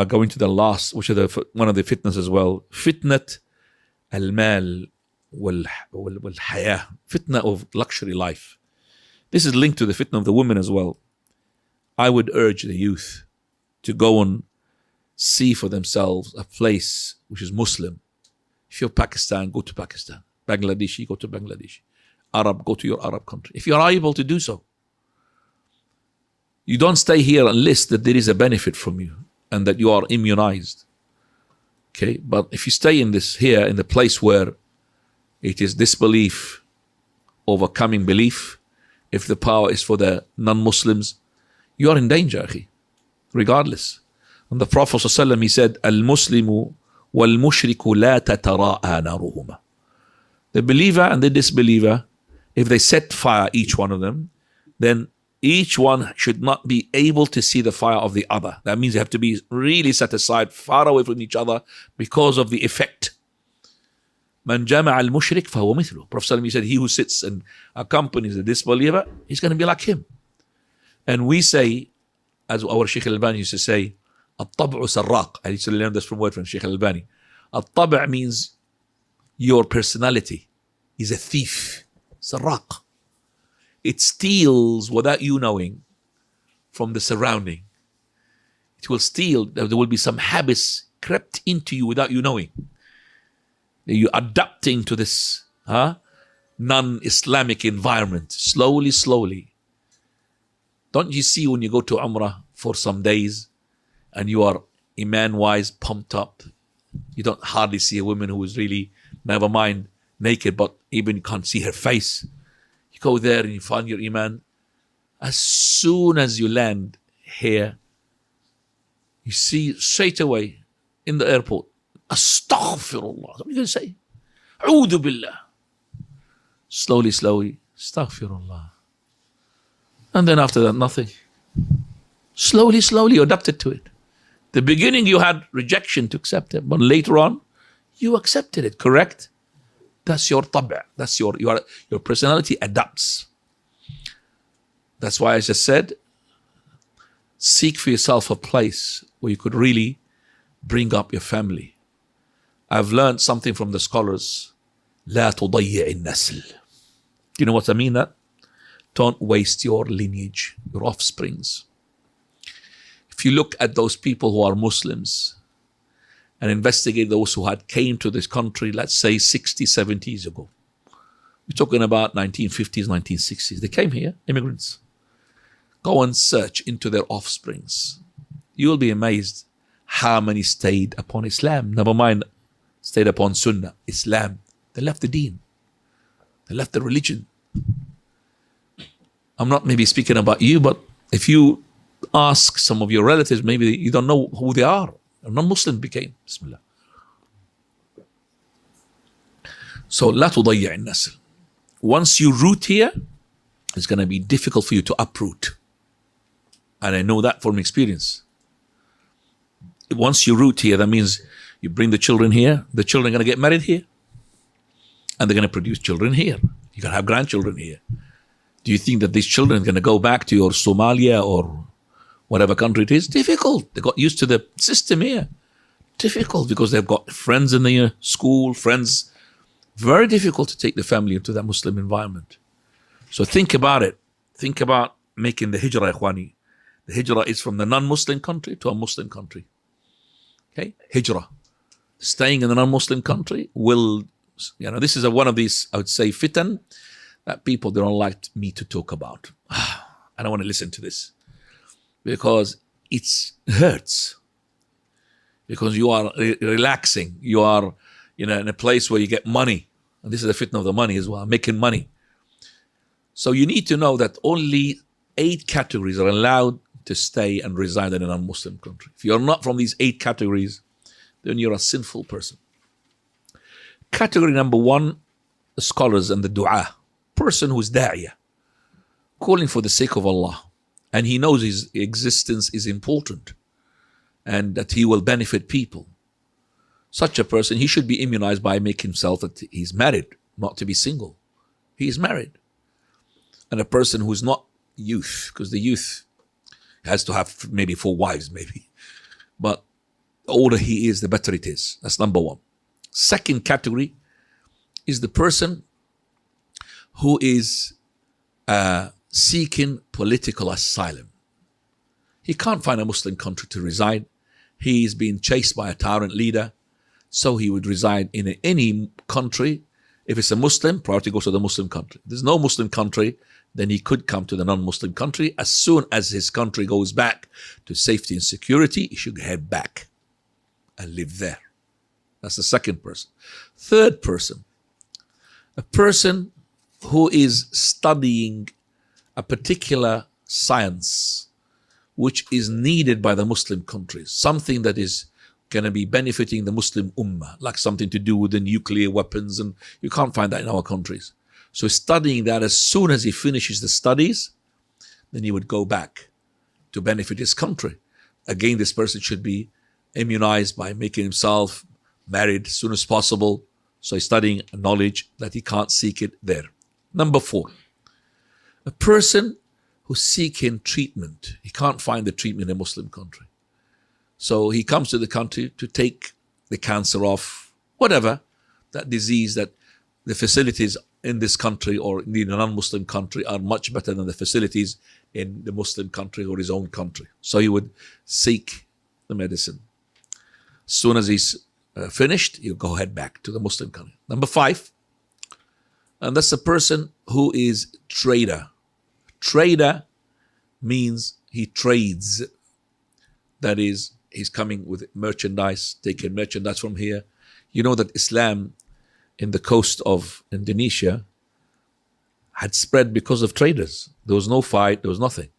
going to the last, which is one of the fitnas as well. Fitnat al-mal wal-hayah. Fitna of luxury life. This is linked to the fitna of the women as well. I would urge the youth to go and see for themselves a place which is Muslim. If you're Pakistan, go to Pakistan. Bangladeshi, go to Bangladesh. Arab, go to your Arab country. If you're able to do so. You don't stay here unless that there is a benefit from you and that you are immunized. Okay, but if you stay in this here, in the place where it is disbelief overcoming belief, if the power is for the non-Muslims, you are in danger, akhi, regardless. And the Prophet ﷺ, he said, Al-Muslimu wal-mushriku la tatara'a naruhuma. The believer and the disbeliever, if they set fire, each one of them, then each one should not be able to see the fire of the other. That means they have to be really set aside, far away from each other because of the effect. Man jama'a al-mushrik fahuwa mithlu. Prophet ﷺ, he said, he who sits and accompanies the disbeliever, he's going to be like him. And we say, as our Shaykh al-Albani used to say, الطبع سراق. I used to learn this from word from Shaykh al-Albani. الطبع means your personality is a thief. سراق. It steals without you knowing from the surrounding. It will steal. There will be some habits crept into you without you knowing. You're adapting to this non-Islamic environment. Slowly, slowly. Don't you see when you go to Umrah for some days and you are iman-wise pumped up, you don't hardly see a woman who is really, never mind, naked, but even you can't see her face. You go there and you find your iman. As soon as you land here, you see straight away in the airport, Astaghfirullah. What are you going to say? A'udhu billah. Slowly, slowly, Astaghfirullah. And then after that, nothing. Slowly, slowly, you adapted to it. The beginning you had rejection to accept it, but later on, you accepted it, correct? That's your tab'a. That's your personality adapts. That's why I just said, seek for yourself a place where you could really bring up your family. I've learned something from the scholars. لا تضيع النسل. Do you know what I mean that? Don't waste your lineage, your offsprings. If you look at those people who are Muslims and investigate those who had came to this country, let's say 60, 70 years ago. We're talking about 1950s, 1960s. They came here, immigrants. Go and search into their offsprings. You will be amazed how many stayed upon Islam. Never mind, stayed upon Sunnah, Islam. They left the deen. They left the religion. I'm not maybe speaking about you, but if you ask some of your relatives, maybe you don't know who they are. A non-Muslim became. Bismillah. So, لا تضيع النسل. Once you root here, it's going to be difficult for you to uproot. And I know that from experience. Once you root here, that means you bring the children here, the children are going to get married here. And they're going to produce children here. You're going to have grandchildren here. Do you think that these children are going to go back to your Somalia or whatever country it is? Difficult. They got used to the system here. Difficult because they've got friends in the school, friends. Very difficult to take the family into that Muslim environment. So think about it. Think about making the hijrah, ikhwani. The hijrah is from the non-Muslim country to a Muslim country. Okay? Hijrah. Staying in the non-Muslim country will, this is one of these, I would say, fitan that people don't like me to talk about. I don't want to listen to this because it hurts. Because you are relaxing. You are in a place where you get money. And this is the fitna of the money as well, making money. So you need to know that only 8 categories are allowed to stay and reside in a non-Muslim country. If you're not from these 8 categories, then you're a sinful person. Category number 1, the scholars and the dua. Person who's da'iyah, calling for the sake of Allah. And he knows his existence is important and that he will benefit people. Such a person, he should be immunized by making himself that he's married, not to be single. He is married. And a person who's not youth, because the youth has to have maybe 4 wives, maybe. But older he is, the better it is. That's number one. Second category is the person who is seeking political asylum. He can't find a Muslim country to reside. He's being chased by a tyrant leader, so he would reside in any country. If it's a Muslim, priority goes to the Muslim country. If there's no Muslim country, then he could come to the non-Muslim country. As soon as his country goes back to safety and security, he should head back and live there. That's the second person. Third person, a person who is studying a particular science which is needed by the Muslim countries, something that is going to be benefiting the Muslim ummah, like something to do with the nuclear weapons, and you can't find that in our countries. So studying that, as soon as he finishes the studies, then he would go back to benefit his country. Again, this person should be immunized by making himself married as soon as possible. So he's studying knowledge that he can't seek it there. Number 4, a person who's seeking treatment. He can't find the treatment in a Muslim country. So he comes to the country to take the cancer off, whatever, that disease, that the facilities in this country or in a non-Muslim country are much better than the facilities in the Muslim country or his own country. So he would seek the medicine. As soon as he's finished, he'll go head back to the Muslim country. Number 5, and that's a person who is trader. Trader means he trades. That is, he's coming with merchandise, taking merchandise from here. You know that Islam in the coast of Indonesia had spread because of traders. There was no fight, there was nothing.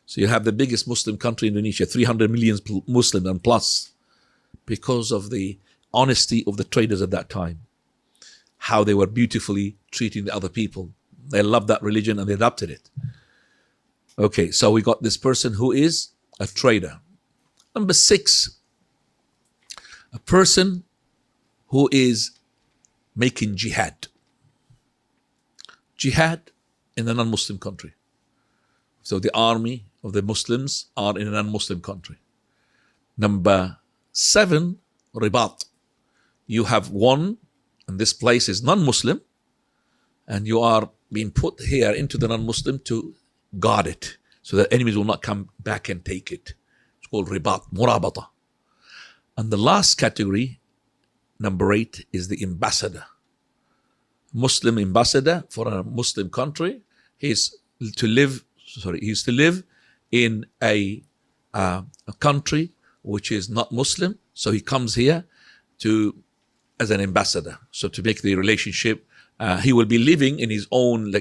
So you have the biggest Muslim country in Indonesia, 300 million Muslims and plus, because of the honesty of the traders at that time, how they were beautifully treating the other people. They loved that religion and they adopted it. Okay, so we got this person who is a trader. Number 6, a person who is making jihad. Jihad in a non-Muslim country. So the army of the Muslims are in a non-Muslim country. Number 7, ribat. You have one, and this place is non-Muslim, and you are being put here into the non-Muslim to guard it, so that enemies will not come back and take it. It's called ribat, murabata. And the last category, number 8, is the ambassador. Muslim ambassador for a Muslim country. He's to live in a country which is not Muslim. So he comes here as an ambassador. So to make the relationship, he will be living in his own,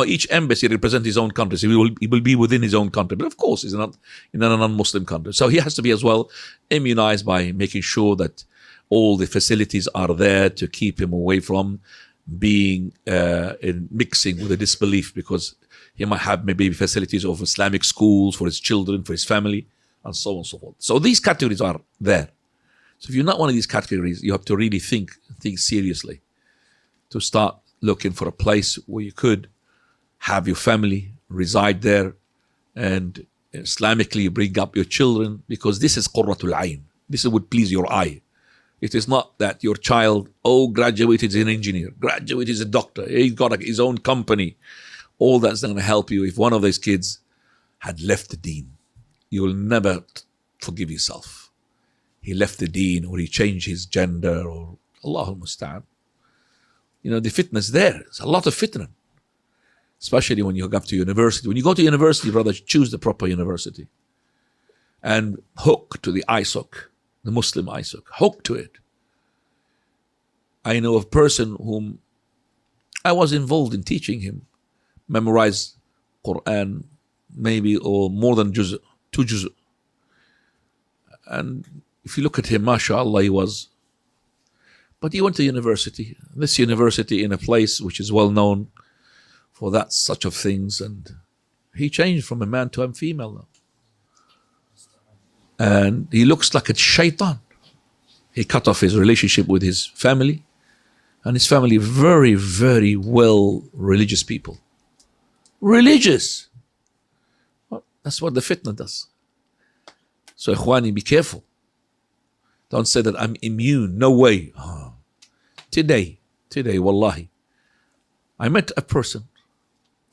each embassy represents his own country. So he will be within his own country. But of course, he's not in a non-Muslim country. So he has to be as well immunized by making sure that all the facilities are there to keep him away from being mixing with the disbelief, because he might have maybe facilities of Islamic schools for his children, for his family, and so on and so forth. So these categories are there. So if you're not one of these categories, you have to really think seriously to start looking for a place where you could have your family reside there and Islamically bring up your children, because this is qurratul ayn. This would please your eye. It is not that your child, graduated as an engineer, graduated as a doctor, he's got his own company. All that's not going to help you. If one of those kids had left the deen, you will never forgive yourself. He left the deen, or he changed his gender, or Allahul Musta'an. The fitna is there. There's a lot of fitna. Especially when you go up to university. When you go to university, brother, choose the proper university. And hook to the ISOC, the Muslim ISOC. Hook to it. I know of a person whom I was involved in teaching him, memorize Quran, maybe, or more than 2 juz. And if you look at him, mashallah, he was. But he went to university. This university in a place which is well known for that such of things, and he changed from a man to a female now. And he looks like a shaitan. He cut off his relationship with his family, and his family very, very well religious people. Religious. Well, that's what the fitna does. So ikhwani, be careful. Don't say that I'm immune. No way. Oh. Today, wallahi, I met a person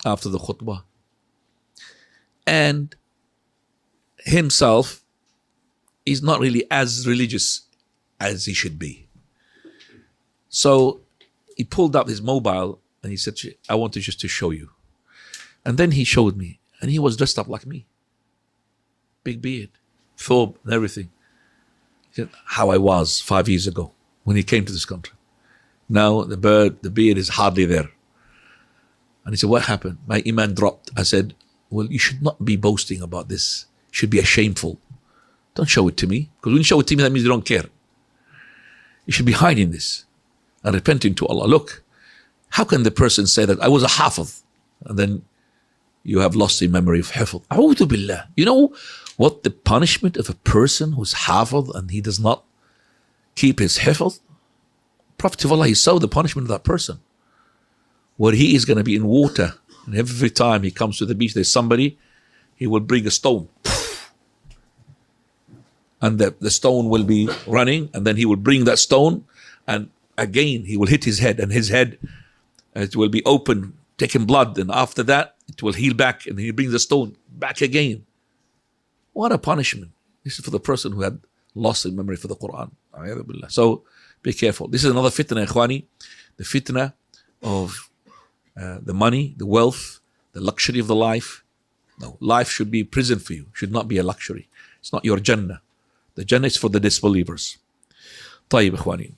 after the khutbah, and himself is not really as religious as he should be. So he pulled up his mobile and he said, I want to just to show you. And then he showed me, and he was dressed up like me. Big beard, thobe, and everything. He said, how I was 5 years ago when he came to this country. Now the beard is hardly there. And he said, what happened? My iman dropped. I said, well, you should not be boasting about this. You should be shameful. Don't show it to me. Because when you show it to me, that means you don't care. You should be hiding this and repenting to Allah. Look, how can the person say that I was a hafiz, and then you have lost the memory of hifz? A'udhu billah. You know what the punishment of a person who's hafiz and he does not keep his hifz? Prophet of Allah, he saw the punishment of that person, where he is going to be in water, and every time he comes to the beach, there's somebody, he will bring a stone, and the stone will be running, and then he will bring that stone, and again he will hit his head, and his head, it will be open, taking blood, and after that it will heal back, and he brings the stone back again. What a punishment. This is for the person who had lost the memory for the Quran. So be careful. This is another fitna, ikhwani. The fitna of the money, the wealth, the luxury of the life. No, life should be prison for you. Should not be a luxury. It's not your Jannah. The Jannah is for the disbelievers. طيب ikhwani.